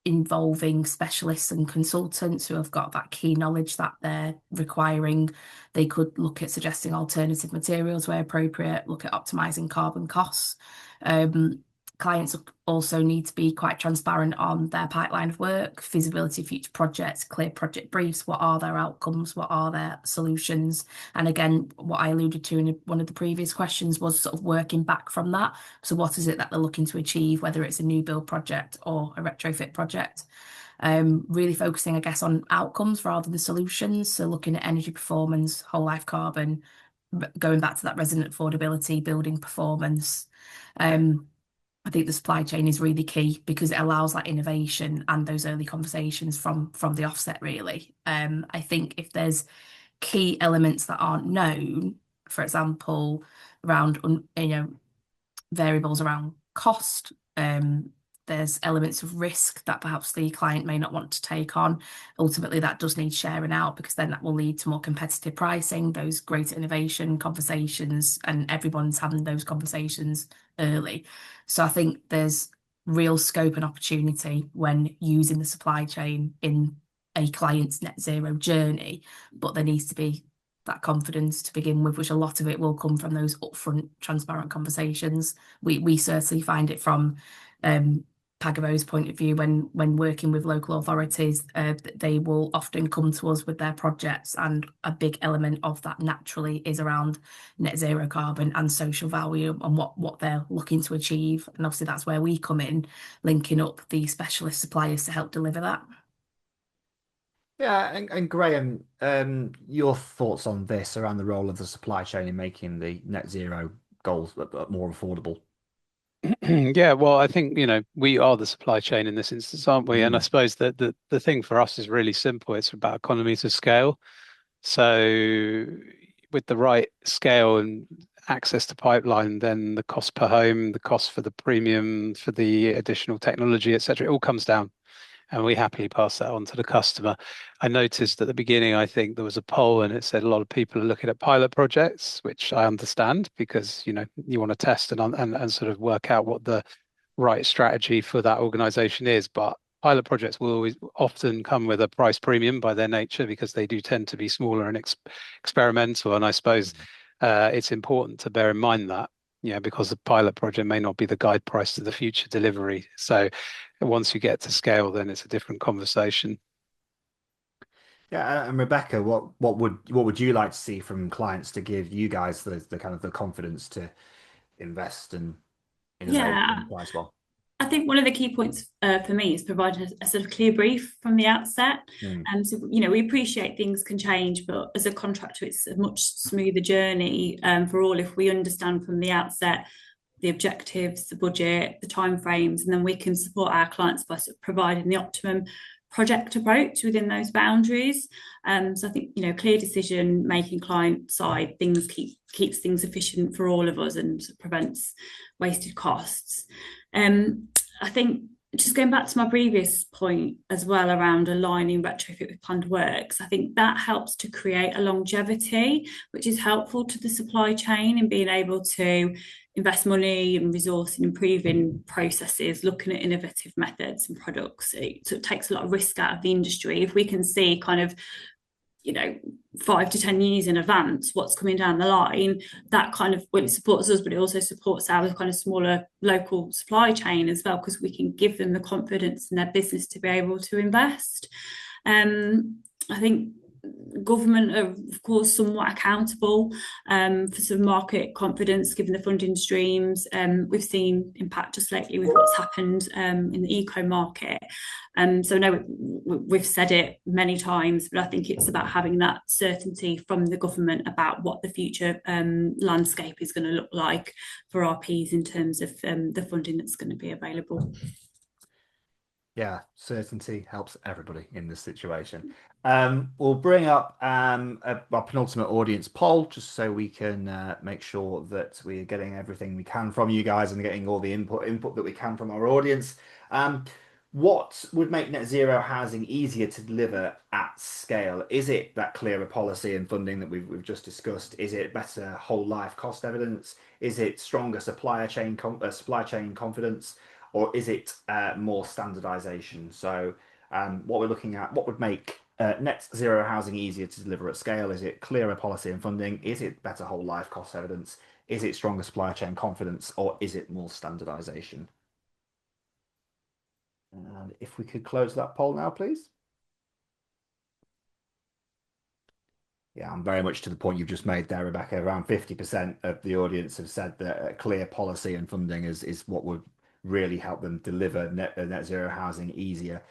involving specialists and consultants who have got that key knowledge that they're requiring. They could look at suggesting alternative materials where appropriate, look at optimizing carbon costs. Clients also need to be quite transparent on their pipeline of work, feasibility of future projects, clear project briefs. What are their outcomes? What are their solutions? And again, what I alluded to in one of the previous questions was sort of working back from that. So what is it that they're looking to achieve, whether it's a new build project or a retrofit project? Really focusing, I guess, on outcomes rather than solutions. So looking at energy performance, whole life carbon, going back to that resident affordability, building performance. I think the supply chain is really key because it allows that innovation and those early conversations from the offset, really. I think if there's key elements that aren't known, for example, around variables around cost, there's elements of risk that perhaps the client may not want to take on. Ultimately, that does need sharing out because then that will lead to more competitive pricing, those greater innovation conversations, and everyone's having those conversations early. So I think there's real scope and opportunity when using the supply chain in a client's net zero journey, but there needs to be that confidence to begin with, which a lot of it will come from those upfront transparent conversations. We certainly find it from Pagabo's point of view when working with local authorities. They will often come to us with their projects, and a big element of that naturally is around net zero carbon and social value and what they're looking to achieve. And obviously that's where we come in, linking up the specialist suppliers to help deliver that. Yeah, and Graham, your thoughts on this around the role of the supply chain in making the net zero goals more affordable? Yeah, well, I think, we are the supply chain in this instance, aren't we? And I suppose that the thing for us is really simple. It's about economies of scale. So with the right scale and access to pipeline, then the cost per home, the cost for the premium, for the additional technology, etc., it all comes down. And we happily pass that on to the customer. I noticed at the beginning, I think there was a poll and it said a lot of people are looking at pilot projects, which I understand because, you want to test and sort of work out what the right strategy for that organization is. But pilot projects will always often come with a price premium by their nature because they do tend to be smaller and experimental. And I suppose it's important to bear in mind that, because the pilot project may not be the guide price to the future delivery. So once you get to scale, then it's a different conversation. Yeah, and Rebecca, what would you like to see from clients to give you guys the kind of the confidence to invest and innovate Yeah. and price well? I think one of the key points for me is providing a sort of clear brief from the outset. So, we appreciate things can change, but as a contractor, it's a much smoother journey for all if we understand from the outset the objectives, the budget, the timeframes, and then we can support our clients by sort of providing the optimum project approach within those boundaries. So I think, clear decision making client side things keeps things efficient for all of us and prevents wasted costs. I think just going back to my previous point as well around aligning retrofit with planned works, I think that helps to create a longevity, which is helpful to the supply chain in being able to invest money and resource in improving processes, looking at innovative methods and products. So it takes a lot of risk out of the industry. If we can see kind of 5 to 10 years in advance what's coming down the line, that kind of, well, it supports us, but it also supports our kind of smaller local supply chain as well, because we can give them the confidence in their business to be able to invest. I think government are, of course, somewhat accountable for sort of market confidence given the funding streams. We've seen impact just lately with what's happened in the eco market. So no, we've said it many times, but I think it's about having that certainty from the government about what the future landscape is going to look like for RPs in terms of the funding that's going to be available. Yeah, certainty helps everybody in this situation. We'll bring up our penultimate audience poll just so we can make sure that we're getting everything we can from you guys and getting all the input that we can from our audience. What would make net zero housing easier to deliver at scale? Is it that clearer policy and funding that we've just discussed? Is it better whole life cost evidence? Is it stronger supply chain confidence? Or is it more standardization? So what we're looking at, what would make net zero housing easier to deliver at scale? Is it clearer policy and funding? Is it better whole life cost evidence? Is it stronger supply chain confidence? Or is it more standardization? And if we could close that poll now, please. Yeah, I'm very much to the point you've just made there, Rebecca. Around 50% of the audience have said that clear policy and funding is what would really help them deliver net zero housing easier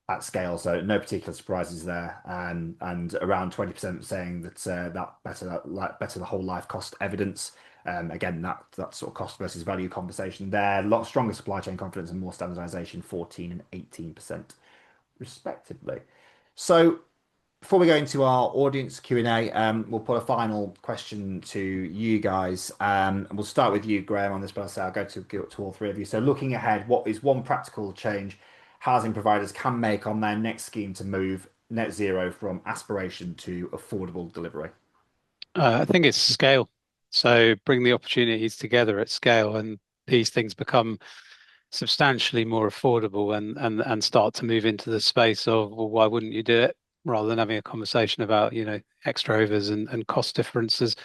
at scale. So no particular surprises there. And around 20% saying that better the whole life cost evidence. Again, that sort of cost versus value conversation there. A lot stronger supply chain confidence and more standardization, 14 and 18% respectively. So before we go into our audience Q&A, we'll put a final question to you guys. And we'll start with you, Graham, on this, but I'll go to all three of you. So looking ahead, what is one practical change housing providers can make on their next scheme to move net zero from aspiration to affordable delivery? I think it's scale. So bring the opportunities together at scale, and these things become substantially more affordable and start to move into the space of, well, why wouldn't you do it, rather than having a conversation about, extra overs and cost differences.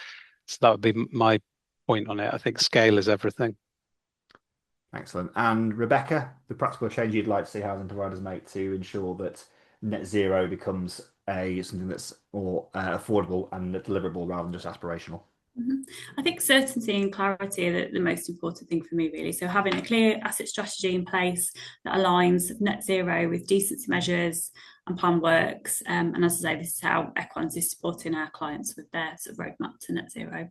So that would be my point on it. I think scale is everything. Excellent. And Rebecca, the practical change you'd like to see housing providers make to ensure that net zero becomes something that's more affordable and deliverable rather than just aspirational? I think certainty and clarity are the most important thing for me, really. So having a clear asset strategy in place that aligns net zero with decency measures and plan works. And as I say, this is how Equans is supporting our clients with their sort of roadmap to net zero.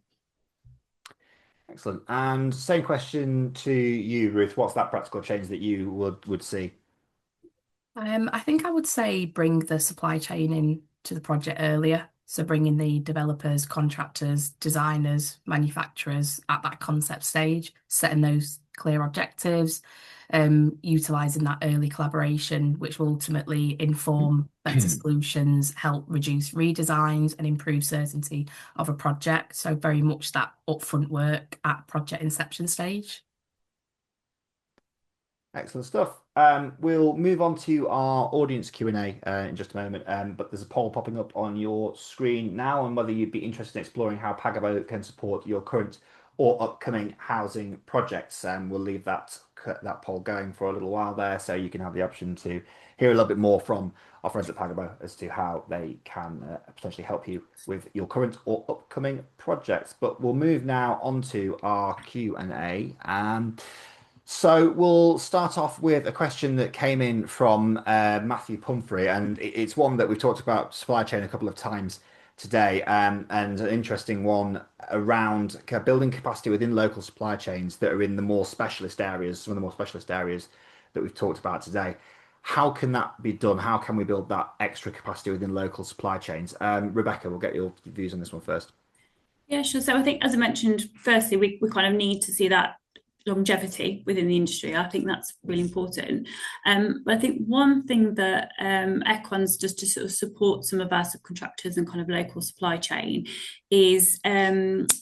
Excellent. And same question to you, Ruth. What's that practical change that you would see? I think I would say bring the supply chain in to the project earlier. So bringing the developers, contractors, designers, manufacturers at that concept stage, setting those clear objectives, utilising that early collaboration, which will ultimately inform better solutions, help reduce redesigns and improve certainty of a project. So very much that upfront work at project inception stage. Excellent stuff. We'll move on to our audience Q&A in just a moment, but there's a poll popping up on your screen now on whether you'd be interested in exploring how Pagabo can support your current or upcoming housing projects. We'll leave that poll going for a little while there, so you can have the option to hear a little bit more from our friends at Pagabo as to how they can potentially help you with your current or upcoming projects. But we'll move now on to our Q&A. So we'll start off with a question that came in from Matthew Pumphrey, and it's one that we've talked about supply chain a couple of times today, and an interesting one around building capacity within local supply chains that are in the more specialist areas, some of the more specialist areas that we've talked about today. How can that be done? How can we build that extra capacity within local supply chains? Rebecca, we'll get your views on this one first. Yeah, sure. So I think, as I mentioned, firstly, we kind of need to see that longevity within the industry. I think that's really important. But I think one thing that Equans does to sort of support some of our subcontractors and kind of local supply chain is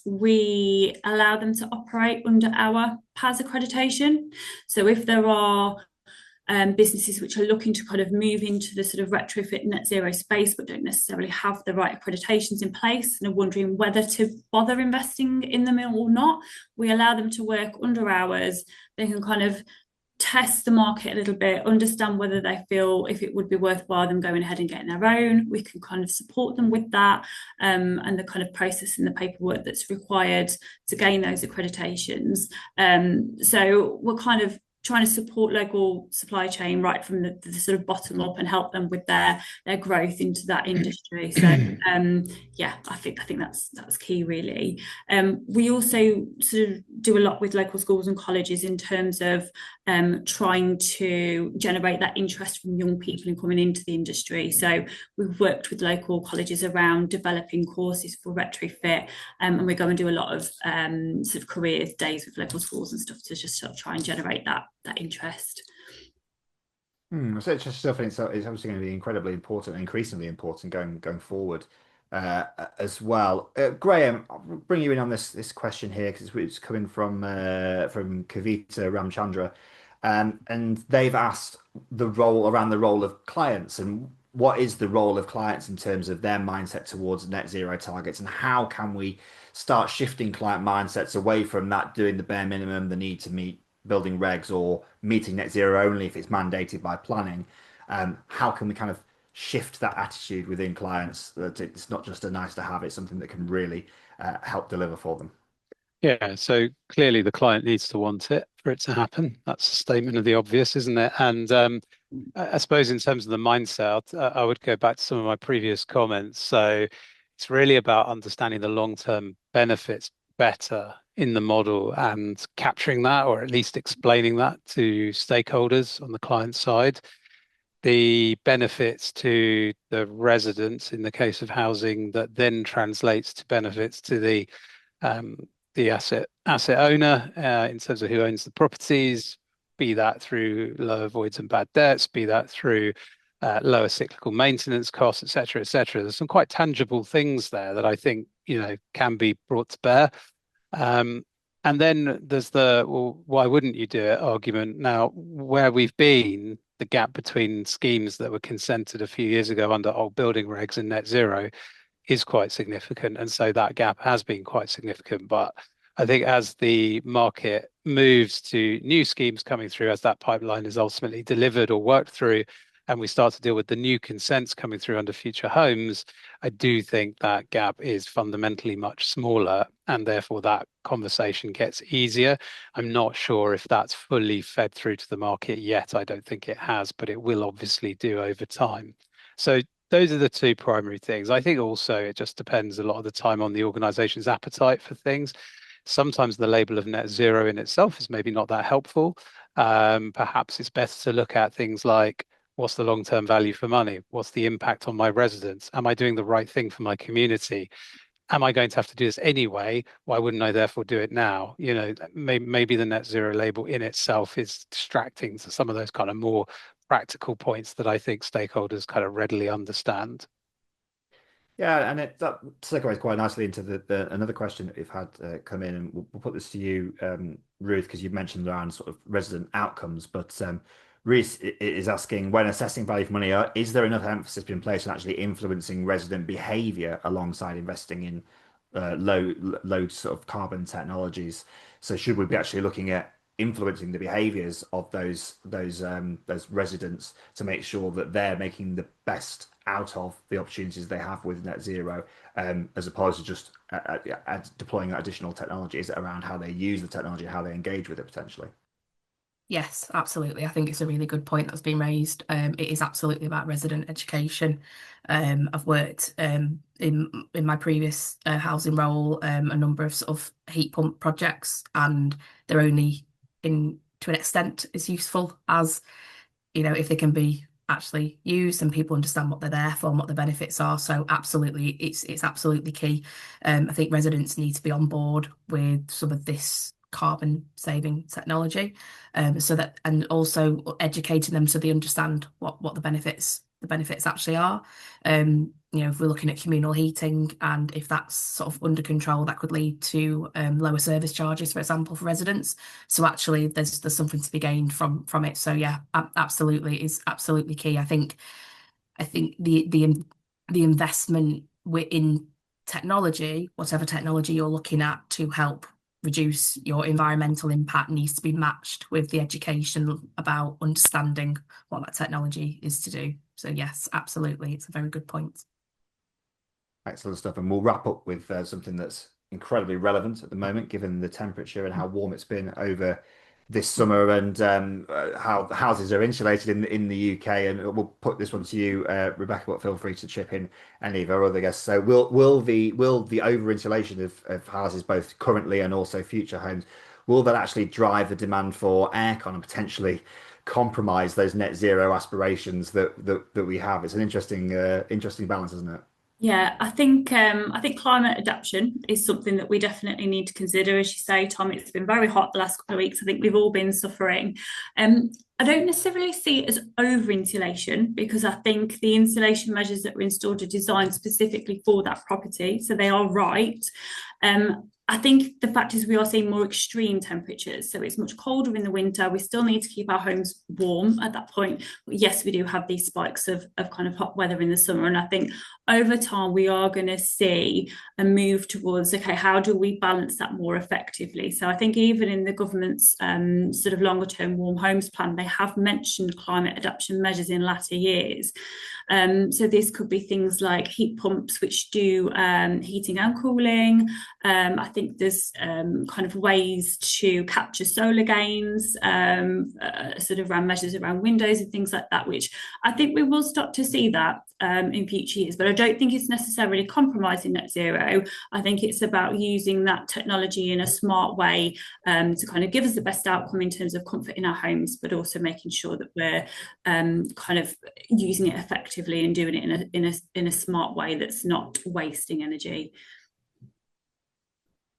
we allow them to operate under our PAS accreditation. So if there are businesses which are looking to kind of move into the sort of retrofit net zero space but don't necessarily have the right accreditations in place and are wondering whether to bother investing in them or not, we allow them to work under ours. They can kind of test the market a little bit, understand whether they feel if it would be worthwhile them going ahead and getting their own. We can kind of support them with that and the kind of process and the paperwork that's required to gain those accreditations. So we're kind of trying to support local supply chain right from the sort of bottom up and help them with their growth into that industry. So yeah, I think that's key, really. We also sort of do a lot with local schools and colleges in terms of trying to generate that interest from young people in coming into the industry. So we've worked with local colleges around developing courses for retrofit, and we go and do a lot of sort of careers days with local schools and stuff to just sort of try and generate that interest. So it's just stuff, and it's obviously going to be incredibly important, increasingly important going forward as well. Graham, I'll bring you in on this question here because it's coming from Kavita Ramchandra, and they've asked the role of clients and what is the role of clients in terms of their mindset towards net zero targets, and how can we start shifting client mindsets away from that doing the bare minimum, the need to meet building regs, or meeting net zero only if it's mandated by planning. How can we kind of shift that attitude within clients that it's not just a nice to have, it's something that can really help deliver for them? Yeah, so clearly the client needs to want it for it to happen. That's a statement of the obvious, isn't it? And I suppose in terms of the mindset, I would go back to some of my previous comments. So it's really about understanding the long-term benefits better in the model and capturing that, or at least explaining that to stakeholders on the client side. The benefits to the residents in the case of housing that then translates to benefits to um, the asset owner in terms of who owns the properties, be that through lower voids and bad debts, be that through lower cyclical maintenance costs, etc., etc. There's some quite tangible things there that I think can be brought to bear. And then there's the, well, why wouldn't you do it argument. Now, where we've been, the gap between schemes that were consented a few years ago under old building regs and net zero is quite significant. And so that gap has been quite significant. But I think as the market moves to new schemes coming through, as that pipeline is ultimately delivered or worked through, and we start to deal with the new consents coming through under future homes, I do think that gap is fundamentally much smaller, and therefore that conversation gets easier. I'm not sure if that's fully fed through to the market yet. I don't think it has, but it will obviously do over time. So those are the two primary things. I think also it just depends a lot of the time on the organization's appetite for things. Sometimes the label of net zero in itself is maybe not that helpful. Perhaps it's better to look at things like, what's the long-term value for money? What's the impact on my residents? Am I doing the right thing for my community? Am I going to have to do this anyway? Why wouldn't I therefore do it now? Maybe the net zero label in itself is distracting to some of those kind of more practical points that I think stakeholders kind of readily understand. Yeah, and that segues quite nicely into another question that we've had come in, and we'll put this to you, Ruth, because you've mentioned around sort of resident outcomes. But Reese is asking, when assessing value for money, is there enough emphasis being placed on actually influencing resident behaviour alongside investing in low sort of carbon technologies? So should we be actually looking at influencing the behaviours of those residents to make sure that they're making the best out of the opportunities they have with net zero, as opposed to just deploying additional technologies around how they use the technology, how they engage with it potentially? Yes, absolutely. I think it's a really good point that's been raised. It is absolutely about resident education. I've worked in my previous housing role a number of sort of heat pump projects, and they're only to an extent as useful as if they can be actually used and people understand what they're there for and what the benefits are. So absolutely, it's absolutely key. I think residents need to be on board with some of this carbon saving technology, so that, and also educating them so they understand what the benefits actually are. If we're looking at communal heating, and if that's sort of under control, that could lead to lower service charges, for example, for residents. So actually there's something to be gained from it. So yeah, absolutely, is absolutely key. I think the investment in technology, whatever technology you're looking at to help reduce your environmental impact, needs to be matched with the education about understanding what that technology is to do. So yes, absolutely, it's a very good point. Excellent stuff. And we'll wrap up with something that's incredibly relevant at the moment, given the temperature and how warm it's been over this summer, and how the houses are insulated in the UK. And we'll put this one to you, Rebecca, but feel free to chip in any of our other guests. So will the over insulation of houses, both currently and also future homes, will that actually drive the demand for aircon and potentially compromise those net zero aspirations that we have? It's an interesting balance, isn't it? Yeah, I think climate adaptation is something that we definitely need to consider. As you say, Tom, it's been very hot the last couple of weeks. I think we've all been suffering. I don't necessarily see it as over insulation, because I think the insulation measures that were installed are designed specifically for that property, so they are right. I think the fact is we are seeing more extreme temperatures, so it's much colder in the winter. We still need to keep our homes warm at that point. But yes, we do have these spikes of kind of hot weather in the summer, and I think over time we are going to see a move towards, okay, how do we balance that more effectively? So I think even in the government's sort of longer term warm homes plan, they have mentioned climate adaptation measures in latter years. So this could be things like heat pumps, which do heating and cooling. I think there's kind of ways to capture solar gains, sort of around measures around windows and things like that, which I think we will start to see that in future years. But I don't think it's necessarily compromising net zero. I think it's about using that technology in a smart way to kind of give us the best outcome in terms of comfort in our homes, but also making sure that we're kind of using it effectively and doing it in a smart way that's not wasting energy.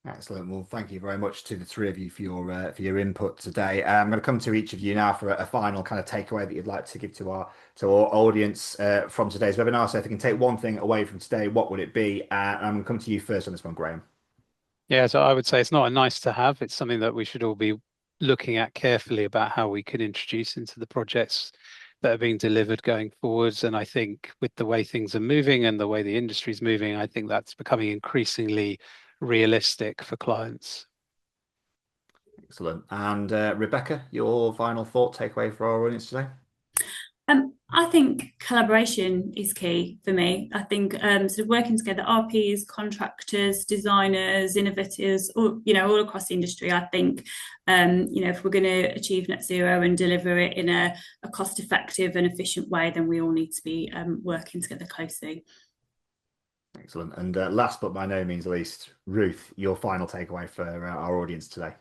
Excellent. Well, thank you very much to the three of you for your input today. I'm going to come to each of you now for a final kind of takeaway that you'd like to give to our audience from today's webinar. So if you can take one thing away from today, what would it be? I'm going to come to you first on this one, Graham. Yeah, so I would say it's not a nice to have. It's something that we should all be looking at carefully about how we can introduce into the projects that are being delivered going forwards. And I think with the way things are moving and the way the industry is moving, I think that's becoming increasingly realistic for clients. Excellent. And Rebecca, your final thought takeaway for our audience today? I think collaboration is key for me. I think sort of working together, RPs, contractors, designers, innovators, all across the industry. I think if we're going to achieve net zero and deliver it in a cost-effective and efficient way, then we all need to be working together closely. Excellent. And last but by no means least, Ruth, your final takeaway for our audience today?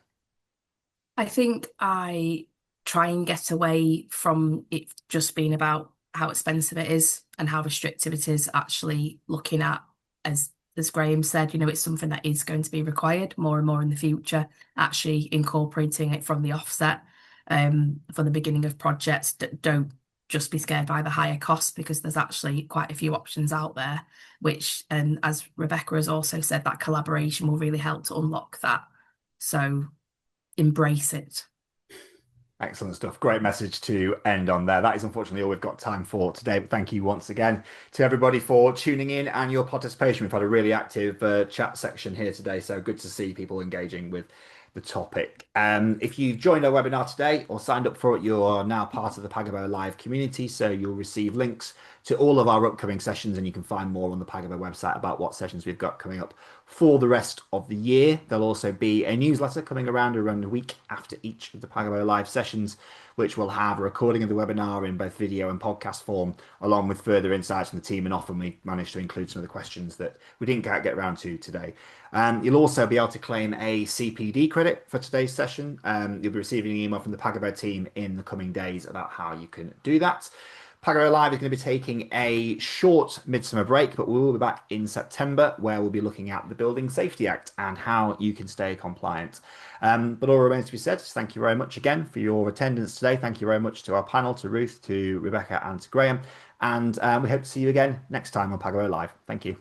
I think I try and get away from it just being about how expensive it is and how restrictive it is, actually looking at, as Graham said, it's something that is going to be required more and more in the future, actually incorporating it from the offset, from the beginning of projects. Don't just be scared by the higher cost, because there's actually quite a few options out there, which, and as Rebecca has also said, that collaboration will really help to unlock that. So embrace it. Excellent stuff. Great message to end on there. That is unfortunately all we've got time for today. But thank you once again to everybody for tuning in and your participation. We've had a really active chat section here today, so good to see people engaging with the topic. If you've joined our webinar today or signed up for it, you're now part of the Pagabo Live community, so you'll receive links to all of our upcoming sessions, and you can find more on the Pagabo website about what sessions we've got coming up for the rest of the year. There'll also be a newsletter coming around a week after each of the Pagabo Live sessions, which will have a recording of the webinar in both video and podcast form, along with further insights from the team, and often we manage to include some of the questions that we didn't get around to today. You'll also be able to claim a CPD credit for today's session. You'll be receiving an email from the Pagabo team in the coming days about how you can do that. Pagabo Live is going to be taking a short midsummer break, but we will be back in September, where we'll be looking at the Building Safety Act and how you can stay compliant. But all remains to be said. Thank you very much again for your attendance today. Thank you very much to our panel, to Ruth, to Rebecca, and to Graham. And we hope to see you again next time on Pagabo Live. Thank you.